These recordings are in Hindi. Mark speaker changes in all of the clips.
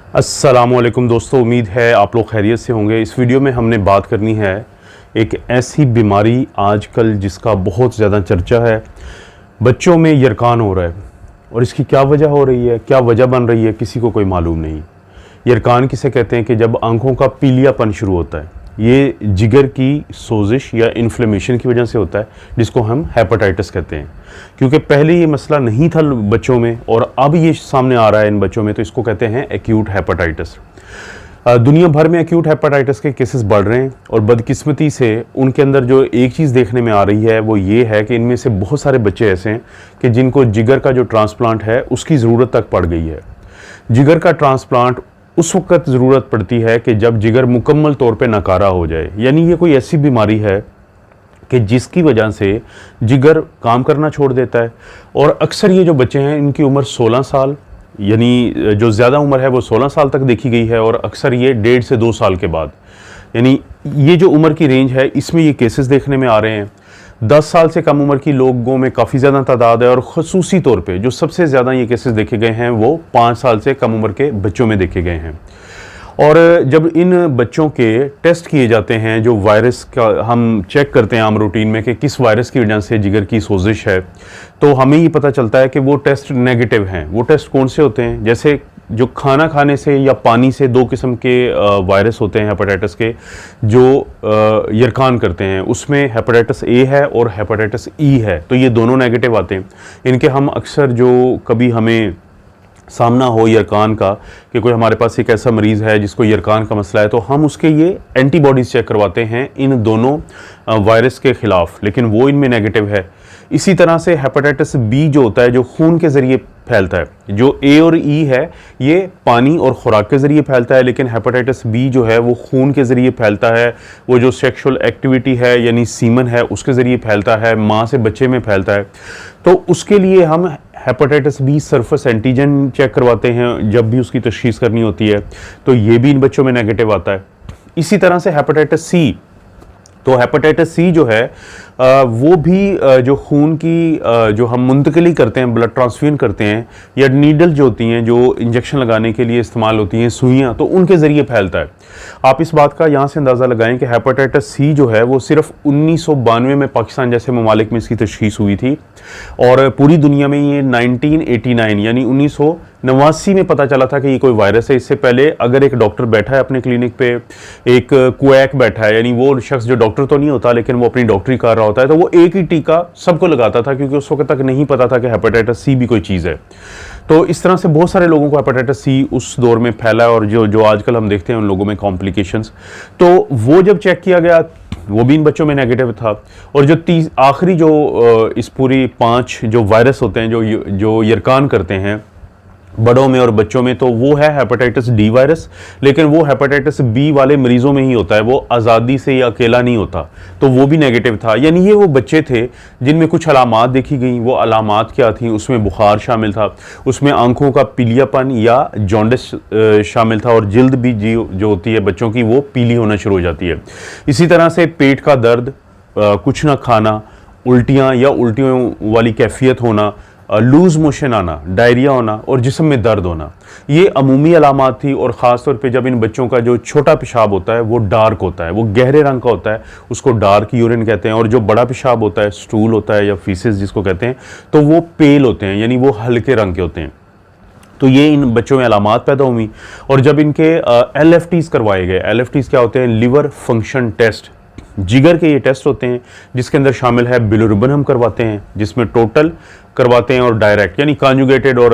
Speaker 1: अस्सलामुअलैकुम दोस्तों, उम्मीद है आप लोग खैरियत से होंगे। इस वीडियो में हमने बात करनी है एक ऐसी बीमारी आजकल जिसका बहुत ज़्यादा चर्चा है। बच्चों में यरकान हो रहा है और इसकी क्या वजह हो रही है, क्या वजह बन रही है, किसी को कोई मालूम नहीं। यरकान किसे कहते हैं कि जब आंखों का पीलियापन शुरू होता है, ये जिगर की सोजिश या इन्फ्लेमेशन की वजह से होता है, जिसको हम हेपेटाइटिस कहते हैं। क्योंकि पहले ये मसला नहीं था बच्चों में और अब ये सामने आ रहा है इन बच्चों में, तो इसको कहते हैं एक्यूट हेपेटाइटिस। दुनिया भर में एक्यूट हेपेटाइटिस के केसेस बढ़ रहे हैं और बदकिस्मती से उनके अंदर जो एक चीज़ देखने में आ रही है वो ये है कि इनमें से बहुत सारे बच्चे ऐसे हैं कि जिनको जिगर का जो ट्रांसप्लांट है उसकी ज़रूरत तक पड़ गई है। जिगर का ट्रांसप्लांट उस वक्त ज़रूरत पड़ती है कि जब जिगर मुकम्मल तौर पे नाकारा हो जाए, यानी ये कोई ऐसी बीमारी है कि जिसकी वजह से जिगर काम करना छोड़ देता है। और अक्सर ये जो बच्चे हैं इनकी उम्र 16 साल, यानी जो ज़्यादा उम्र है वो 16 साल तक देखी गई है, और अक्सर ये 1.5 से 2 साल के बाद, यानी ये जो उम्र की रेंज है इसमें ये केसेस देखने में आ रहे हैं। 10 साल से कम उम्र की लोगों में काफ़ी ज़्यादा तादाद है, और ख़ुसूसी तौर पे जो सबसे ज़्यादा ये केसेस देखे गए हैं वो 5 साल से कम उम्र के बच्चों में देखे गए हैं। और जब इन बच्चों के टेस्ट किए जाते हैं, जो वायरस का हम चेक करते हैं आम रूटीन में कि किस वायरस की वजह से जिगर की सोजिश है, तो हमें ये पता चलता है कि वो टेस्ट नेगेटिव हैं। वो टेस्ट कौन से होते हैं? जैसे जो खाना खाने से या पानी से 2 किस्म के वायरस होते हैं हेपेटाइटिस के, जो यरकान करते हैं, उसमें हेपेटाइटिस ए है और हेपेटाइटिस ई है, तो ये दोनों नेगेटिव आते हैं। इनके हम अक्सर जो कभी हमें सामना हो यरकान का कि कोई हमारे पास एक ऐसा मरीज़ है जिसको यरकान का मसला है, तो हम उसके ये एंटीबॉडीज़ चेक करवाते हैं इन दोनों वायरस के ख़िलाफ़, लेकिन वो इनमें नेगेटिव है। इसी तरह से हेपेटाइटिस बी जो होता है, जो खून के ज़रिए फैलता है, जो ए और ई है ये पानी और खुराक के ज़रिए फैलता है, लेकिन हेपेटाइटिस बी जो है वो खून के ज़रिए फैलता है। वो जो सेक्सुअल एक्टिविटी है यानी सीमन है उसके ज़रिए फैलता है, माँ से बच्चे में फैलता है। तो उसके लिए हम hepatitis B surface antigen check करवाते हैं जब भी उसकी तशख़ीस करनी होती है, तो ये भी इन बच्चों में नेगेटिव आता है। इसी तरह से हेपेटाइटिस सी, तो हेपेटाइटिस सी जो है वो भी जो खून की जो हम मुंतकिली करते हैं, ब्लड ट्रांसफ्यूजन करते हैं, या नीडल जो होती हैं जो इंजेक्शन लगाने के लिए इस्तेमाल होती हैं, सुइयाँ, तो उनके ज़रिए फैलता है। आप इस बात का यहाँ से अंदाज़ा लगाएं कि हेपेटाइटिस सी जो है वो सिर्फ 1992 में पाकिस्तान जैसे ममालिक में इसकी तशख़ीस हुई थी, और पूरी दुनिया में ये 1989 यानी 1989 में पता चला था कि ये कोई वायरस है। इससे पहले अगर एक डॉक्टर बैठा है अपने क्लिनिक पे, एक क्वैक बैठा है, यानी वो शख्स जो डॉक्टर तो नहीं होता लेकिन वो अपनी डॉक्टरी कर रहा होता है, तो वो एक ही टीका सबको लगाता था, क्योंकि उस वक्त तक नहीं पता था कि हेपेटाइटिस सी भी कोई चीज़ है। तो इस तरह से बहुत सारे लोगों को हेपेटाइटिस सी उस दौर में फैला है, और जो आजकल हम देखते हैं उन लोगों में कॉम्प्लिकेशंस, तो वो जब चेक किया गया वो भी इन बच्चों में नेगेटिव था। और जो आखिरी जो इस पूरी 5 जो वायरस होते हैं जो यरकान करते हैं बड़ों में और बच्चों में, तो वो है हेपेटाइटिस डी वायरस, लेकिन वो हेपेटाइटिस बी वाले मरीजों में ही होता है, वो आज़ादी से या अकेला नहीं होता, तो वो भी नेगेटिव था। यानी ये वो बच्चे थे जिनमें कुछ अलामात देखी गई। वो अलामात क्या थी? उसमें बुखार शामिल था, उसमें आंखों का पीलियापन या जॉन्डिस शामिल था, और जल्द भी जो होती है बच्चों की वो पीली होना शुरू हो जाती है। इसी तरह से पेट का दर्द, कुछ ना खाना, उल्टियाँ या उल्टियों वाली कैफियत होना, लूज मोशन आना, डायरिया होना और जिस्म में दर्द होना, ये अमूमी अलामात थी। और ख़ास तौर पे जब इन बच्चों का जो छोटा पेशाब होता है वो डार्क होता है, वो गहरे रंग का होता है, उसको डार्क यूरिन कहते हैं, और जो बड़ा पेशाब होता है, स्टूल होता है या फीसेस जिसको कहते हैं, तो वो पेल होते हैं, यानी वो हल्के रंग के होते हैं। तो ये इन बच्चों में अलामात पैदा हुई। और जब इनके LFTs करवाए गए, LFTs क्या होते हैं? लिवर फंक्शन टेस्ट, जिगर के ये टेस्ट होते हैं, जिसके अंदर शामिल है बिलिरुबिन हम करवाते हैं, जिसमें टोटल करवाते हैं और डायरेक्ट, यानी कॉन्जुगेटेड और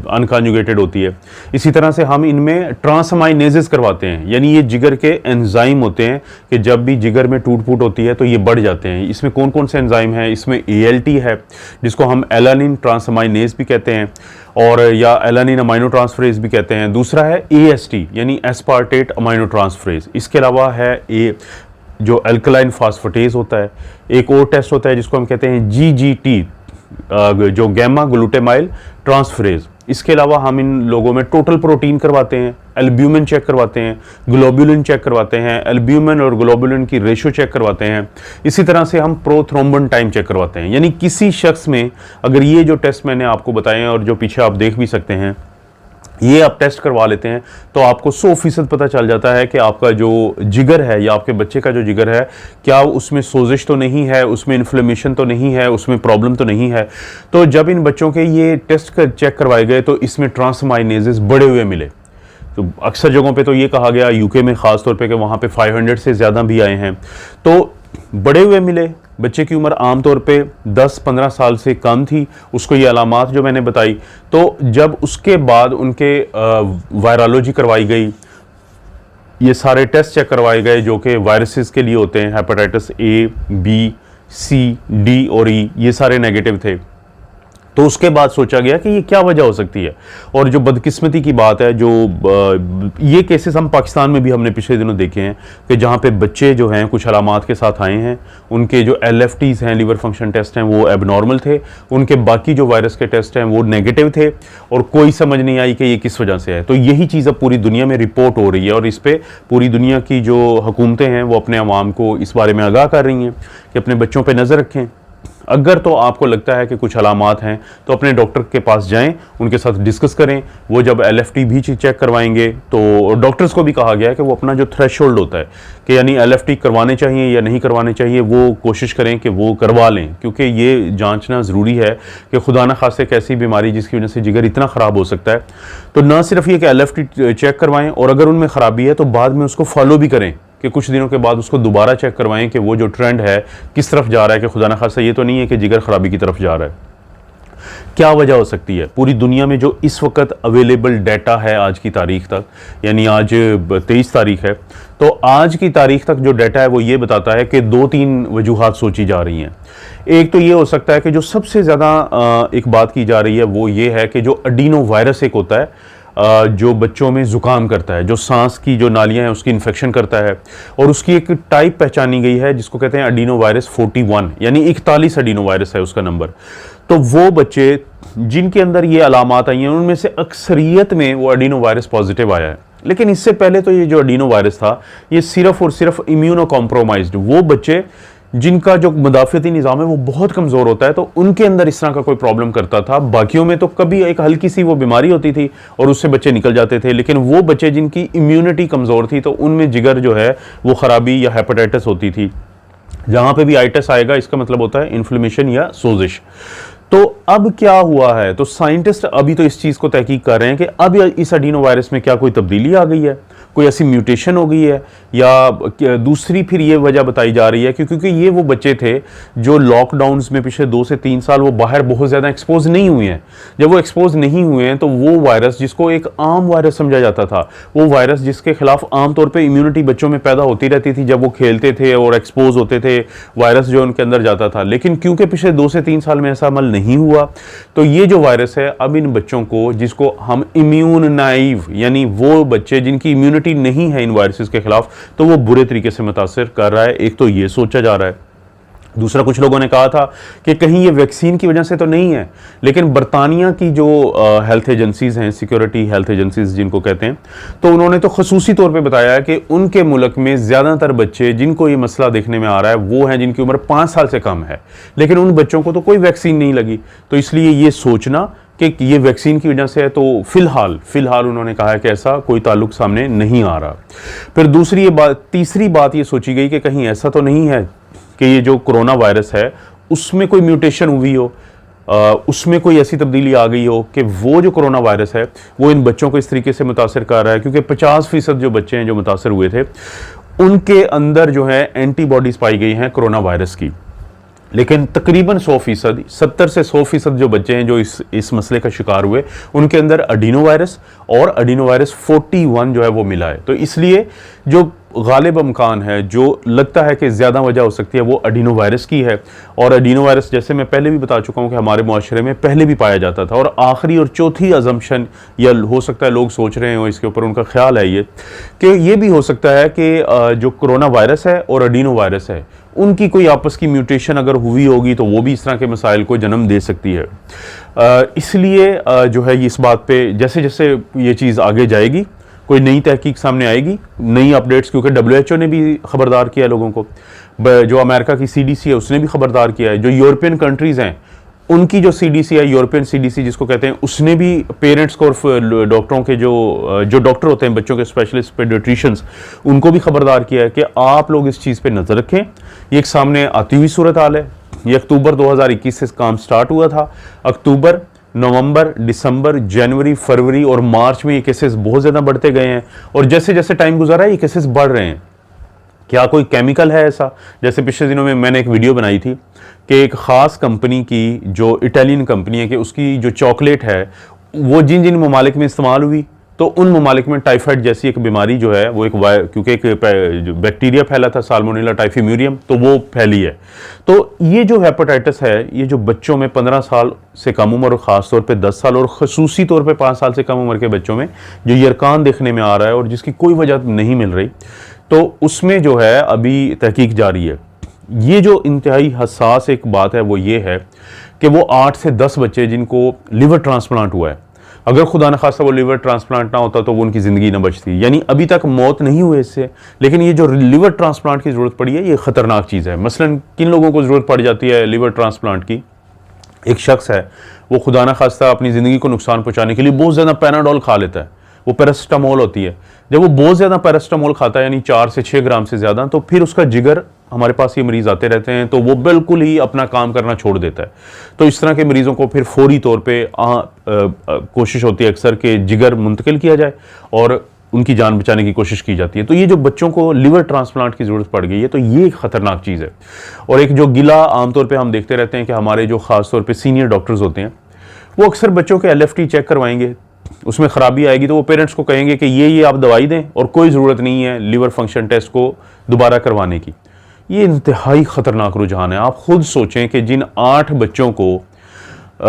Speaker 1: अनकॉन्जुगेटेड होती है। इसी तरह से हम इनमें ट्रांसअमाइनेजेस करवाते हैं, यानी ये जिगर के एंजाइम होते हैं कि जब भी जिगर में टूट फूट होती है तो ये बढ़ जाते हैं। इसमें कौन कौन से एंजाइम हैं? इसमें ALT है, जिसको हम एलानिन ट्रांसअमाइनेज भी कहते हैं, और या एलानिन अमाइनो ट्रांसफरेज भी कहते हैं। दूसरा है AST यानी एस्पार्टेट अमाइनो ट्रांसफरेज। इसके अलावा है जो अल्कलाइन फास्फेटेज होता है। एक और टेस्ट होता है जिसको हम कहते हैं GGT, जो गैमा ग्लूटामाइल ट्रांसफरेज। इसके अलावा हम इन लोगों में टोटल प्रोटीन करवाते हैं, एल्ब्यूमिन चेक करवाते हैं, ग्लोबुलिन चेक करवाते हैं, एल्ब्यूमिन और ग्लोबुलिन की रेशो चेक करवाते हैं। इसी तरह से हम प्रोथ्रोम्बिन टाइम चेक करवाते हैं। यानी किसी शख्स में अगर ये जो टेस्ट मैंने आपको बताए हैं और जो पीछे आप देख भी सकते हैं, ये आप टेस्ट करवा लेते हैं तो आपको 100% पता चल जाता है कि आपका जो जिगर है या आपके बच्चे का जो जिगर है, क्या उसमें सोजिश तो नहीं है, उसमें इन्फ्लेमेशन तो नहीं है, उसमें प्रॉब्लम तो नहीं है। तो जब इन बच्चों के ये टेस्ट चेक करवाए गए तो इसमें ट्रांसमाइनेजेस बढ़े हुए मिले। तो अक्सर जगहों पे तो ये कहा गया, यूके में ख़ास तौर पे, कि वहाँ पे 500 से ज़्यादा भी आए हैं। तो बड़े हुए मिले, बच्चे की उम्र आमतौर पे 10-15 साल से कम थी, उसको ये अलामात जो मैंने बताई। तो जब उसके बाद उनके वायरोलॉजी करवाई गई, ये सारे टेस्ट चेक करवाए गए जो कि वायरसेस के लिए होते हैं, hepatitis A, B, C, D और E, ये सारे नेगेटिव थे। तो उसके बाद सोचा गया कि ये क्या वजह हो सकती है। और जो बदकिस्मती की बात है, जो ये केसेस हम पाकिस्तान में भी हमने पिछले दिनों देखे हैं कि जहाँ पे बच्चे जो हैं कुछ अलामात के साथ आए हैं, उनके जो LFTs हैं, लीवर फंक्शन टेस्ट हैं, वो एबनॉर्मल थे, उनके बाकी जो वायरस के टेस्ट हैं वो नेगेटिव थे, और कोई समझ नहीं आई कि ये किस वजह से है। तो यही चीज़ अब पूरी दुनिया में रिपोर्ट हो रही है, और इस पर पूरी दुनिया की जो हुकूमतें हैं वो अपने अवाम को इस बारे में आगाह कर रही हैं कि अपने बच्चों पर नज़र रखें। अगर तो आपको लगता है कि कुछ अलामात हैं तो अपने डॉक्टर के पास जाएं, उनके साथ डिस्कस करें। वो जब LFT भी चेक करवाएंगे तो डॉक्टर्स को भी कहा गया है कि वो अपना जो थ्रेशोल्ड होता है कि यानी LFT करवाने चाहिए या नहीं करवाने चाहिए, वो कोशिश करें कि वो करवा लें, क्योंकि ये जांचना ज़रूरी है कि खुदा न खास्ते एक ऐसी बीमारी जिसकी वजह से जिगर इतना ख़राब हो सकता है। तो ना सिर्फ ये कि LFT चेक करवाएं, और अगर उनमें ख़राबी है तो बाद में उसको फॉलो भी करें कि कुछ दिनों के बाद उसको दोबारा चेक करवाएं कि वो जो ट्रेंड है किस तरफ जा रहा है, कि खुदा न खास्ता ये तो नहीं है कि जिगर खराबी की तरफ जा रहा है। क्या वजह हो सकती है? पूरी दुनिया में जो इस वक्त अवेलेबल डाटा है आज की तारीख तक, यानी आज 23 तारीख है, तो आज की तारीख तक जो डाटा है वो ये बताता है कि 2-3 वजूहात सोची जा रही हैं। एक तो ये हो सकता है कि जो सबसे ज़्यादा एक बात की जा रही है वो ये है कि जो एडिनो वायरस एक होता है, जो बच्चों में ज़ुकाम करता है, जो सांस की जो नालियां हैं उसकी इन्फेक्शन करता है, और उसकी एक टाइप पहचानी गई है जिसको कहते हैं एडिनो वायरस 41, यानी 41 एडिनो वायरस है उसका नंबर। तो वो बच्चे जिनके अंदर ये अलामात आई हैं उनमें से अक्सरियत में वो एडिनो वायरस पॉजिटिव आया है। लेकिन इससे पहले तो ये जो एडिनो वायरस था ये सिर्फ और सिर्फ इम्यूनो कॉम्प्रोमाइज्ड, वो बच्चे जिनका जो मुदाफ़ती निज़ाम है वो बहुत कमज़ोर होता है, तो उनके अंदर इस तरह का कोई प्रॉब्लम करता था। बाकियों में तो कभी एक हल्की सी वो बीमारी होती थी और उससे बच्चे निकल जाते थे, लेकिन वो बच्चे जिनकी इम्यूनिटी कमज़ोर थी तो उनमें जिगर जो है वो ख़राबी या हेपेटाइटिस होती थी। जहाँ पे भी आइटिस आएगा इसका मतलब होता है इन्फ्लेमेशन या सोजिश। तो अब क्या हुआ है, तो साइंटिस्ट अभी तो इस चीज़ को तहकीक कर रहे हैं कि अब इस एडिनो वायरस में क्या कोई तब्दीली आ गई है, कोई ऐसी म्यूटेशन हो गई है, या दूसरी फिर ये वजह बताई जा रही है क्योंकि ये वो बच्चे थे जो लॉकडाउन्स में पिछले 2 से 3 साल वो बाहर बहुत ज़्यादा एक्सपोज नहीं हुए हैं। जब वो एक्सपोज नहीं हुए हैं तो वो वायरस जिसको एक आम वायरस समझा जाता था, वो वायरस जिसके खिलाफ आमतौर पर इम्यूनिटी बच्चों में पैदा होती रहती थी जब वो खेलते थे और एक्सपोज होते थे, वायरस जो उनके अंदर जाता था, लेकिन क्योंकि पिछले 2 से 3 साल में ऐसा अमल नहीं हुआ तो ये जो वायरस है अब इन बच्चों को, जिसको हम इम्यून नाइव, यानी वो बच्चे जिनकी इम्यूनिटी नहीं है इन वायरसेस के खिलाफ, तो वो बुरे तरीके से मुतासिर कर रहा है। एक तो ये सोचा जा रहा है। दूसरा, कुछ लोगों ने कहा था कि कहीं ये वैक्सीन की वजह से तो नहीं है, लेकिन बरतानिया की जो हेल्थ एजेंसीज हैं, सिक्योरिटी हेल्थ एजेंसीज जिनको कहते हैं, तो उन्होंने तो खसूसी तौर पे बताया है कि उनके मुल्क में ज़्यादातर बच्चे जिनको ये मसला देखने में आ रहा है वो हैं जिनकी उम्र 5 साल से कम है, लेकिन उन बच्चों को तो कोई वैक्सीन नहीं लगी। तो इसलिए ये सोचना कि ये वैक्सीन की वजह से है, तो फिलहाल उन्होंने कहा है कि ऐसा कोई ताल्लुक सामने नहीं आ रहा। फिर तीसरी बात ये सोची गई कि कहीं ऐसा तो नहीं है कि ये जो कोरोना वायरस है उसमें कोई म्यूटेशन हुई हो, उसमें कोई ऐसी तब्दीली आ गई हो कि वो जो कोरोना वायरस है वो इन बच्चों को इस तरीके से मुतासर कर रहा है, क्योंकि 50% जो बच्चे हैं जो मुतासर हुए थे उनके अंदर जो है एंटीबॉडीज़ पाई गई हैं कोरोना वायरस की। लेकिन तकरीबन 100%, 70 से 100% जो बच्चे हैं जो इस मसले का शिकार हुए उनके अंदर एडिनो वायरस और एडिनो वायरस 41 जो है वो मिला है। तो इसलिए जो गालिब अमकान है, जो लगता है कि ज़्यादा वजह हो सकती है, वो एडिनो वायरस की है। और एडिनो वायरस जैसे मैं पहले भी बता चुका हूँ कि हमारे मुआशरे में पहले भी पाया जाता था। और आखिरी और चौथी अजम्पशन, या हो सकता है लोग सोच रहे हो, इसके ऊपर उनका ख्याल है ये कि ये भी हो सकता है कि जो कोरोना वायरस है और एडिनो वायरस है उनकी कोई आपस की म्यूटेशन अगर हुई होगी तो वो भी इस तरह के मसाइल को जन्म दे सकती है। इसलिए जो है इस बात पे जैसे जैसे ये चीज़ आगे जाएगी, कोई नई तहकीक सामने आएगी, नई अपडेट्स, क्योंकि WHO ने भी खबरदार किया लोगों को, जो अमेरिका की CDC है उसने भी खबरदार किया है, जो यूरोपियन कंट्रीज़ हैं उनकी जो CDC है, यूरोपियन CDC जिसको कहते हैं, उसने भी पेरेंट्स को और डॉक्टरों के जो डॉक्टर होते हैं बच्चों के स्पेशलिस्ट पेडियाट्रिशियंस, उनको भी खबरदार किया है कि आप लोग इस चीज़ पे नज़र रखें। ये एक सामने आती हुई सूरत हाल है। ये अक्टूबर 2021 से काम स्टार्ट हुआ था। अक्टूबर, नवंबर, दिसंबर, जनवरी, फरवरी और मार्च में ये केसेस बहुत ज़्यादा बढ़ते गए हैं, और जैसे जैसे टाइम गुजारा है ये केसेस बढ़ रहे हैं। क्या कोई केमिकल है ऐसा? जैसे पिछले दिनों में मैंने एक वीडियो बनाई थी कि एक ख़ास कंपनी की, जो इटालियन कंपनी है, कि उसकी जो चॉकलेट है वो जिन जिन ममालिक में इस्तेमाल हुई, तो उन ममालिक में टाइफाइड जैसी एक बीमारी जो है वो क्योंकि एक बैक्टीरिया फैला था, साल्मोनेला टाइफीम्यूरियम, तो वो फैली है। तो ये जो हेपेटाइटिस है, ये जो बच्चों में 15 साल से कम उम्र और ख़ास तौर पे 10 साल और ख़ुसूसी तौर पे 5 साल से कम उम्र के बच्चों में जो यरकान देखने में आ रहा है और जिसकी कोई वजह नहीं मिल रही, तो उसमें जो है अभी तहकीक जारी है। ये जो इंतहाई हसास एक बात है वो ये है कि वो 8 से 10 बच्चे जिनको लिवर ट्रांसप्लांट हुआ है, अगर खुदा न खास्ता वो लिवर ट्रांसप्लांट ना होता तो वो उनकी ज़िंदगी न बचती। यानी अभी तक मौत नहीं हुई इससे, लेकिन ये जो लिवर ट्रांसप्लांट की ज़रूरत पड़ी है ये ख़तरनाक चीज़ है। मसलन किन लोगों को ज़रूरत पड़ जाती है लिवर ट्रांसप्लांट की? एक शख्स है, वो खुदा न खास्ता अपनी ज़िंदगी को नुकसान पहुँचाने के लिए बहुत ज़्यादा पैराडोल खा लेता है, वो पैरास्टामोल होती है। जब वो बहुत ज़्यादा पैरास्टामोल खाता है, यानी 4 से 6 ग्राम से ज़्यादा, तो फिर उसका जिगर, हमारे पास ये मरीज़ आते रहते हैं, तो वो बिल्कुल ही अपना काम करना छोड़ देता है। तो इस तरह के मरीज़ों को फिर फौरी तौर पे कोशिश होती है अक्सर कि जिगर मुंतकिल किया जाए और उनकी जान बचाने की कोशिश की जाती है। तो ये जो बच्चों को लिवर ट्रांसप्लांट की ज़रूरत पड़ गई है, तो ये एक ख़तरनाक चीज़ है। और एक जो गिला आमतौर पर हम देखते रहते हैं कि हमारे जो ख़ास तौर पर सीनियर डॉक्टर्स होते हैं, वो अक्सर बच्चों के LFT चेक करवाएंगे, उसमें ख़राबी आएगी तो वो पेरेंट्स को कहेंगे कि ये आप दवाई दें और कोई ज़रूरत नहीं है लिवर फंक्शन टेस्ट को दोबारा करवाने की। ये इंतहाई ख़तरनाक रुझान है। आप खुद सोचें कि जिन 8 बच्चों को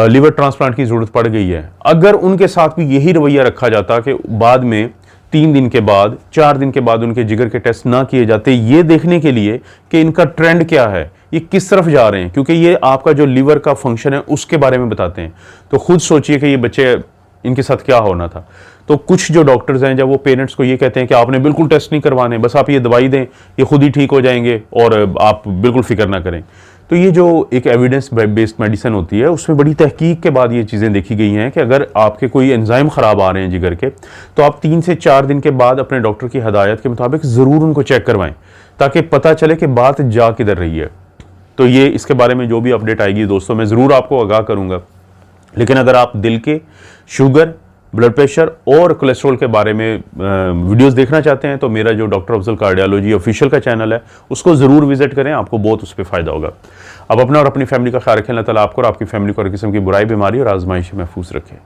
Speaker 1: लिवर ट्रांसप्लांट की ज़रूरत पड़ गई है, अगर उनके साथ भी यही रवैया रखा जाता कि बाद में 3 दिन के बाद, 4 दिन के बाद उनके जिगर के टेस्ट ना किए जाते, ये देखने के लिए कि इनका ट्रेंड क्या है, ये किस तरफ जा रहे हैं, क्योंकि ये आपका जो लिवर का फंक्शन है उसके बारे में बताते हैं। तो खुद सोचिए कि ये बच्चे, इनके साथ क्या होना था। तो कुछ जो डॉक्टर्स हैं, जब वो पेरेंट्स को ये कहते हैं कि आपने बिल्कुल टेस्ट नहीं करवाने, बस आप ये दवाई दें, ये खुद ही ठीक हो जाएंगे और आप बिल्कुल फिक्र ना करें। तो ये जो एक एविडेंस बेस्ड मेडिसिन होती है, उसमें बड़ी तहकीक के बाद ये चीज़ें देखी गई हैं कि अगर आपके कोई एंजाइम ख़राब आ रहे हैं जिगर के, तो आप 3 से 4 दिन के बाद अपने डॉक्टर की हदायत के मुताबिक ज़रूर उनको चेक करवाएं, ताकि पता चले कि बात जा किधर रही है। तो ये इसके बारे में जो भी अपडेट आएगी दोस्तों, मैं ज़रूर आपको आगाह करूँगा। लेकिन अगर आप दिल के, शुगर, ब्लड प्रेशर और कोलेस्ट्रॉल के बारे में वीडियोस देखना चाहते हैं, तो मेरा जो डॉक्टर अफजल कार्डियोलॉजी ऑफिशियल का चैनल है उसको ज़रूर विजिट करें, आपको बहुत उस पर फ़ायदा होगा। अब अपना और अपनी फैमिली का ख्याल रखें। अल्लाह ताला आपको और आपकी फैमिली को हर किस्म की बुराई, बीमारी और आजमाइश से महफूज रखें।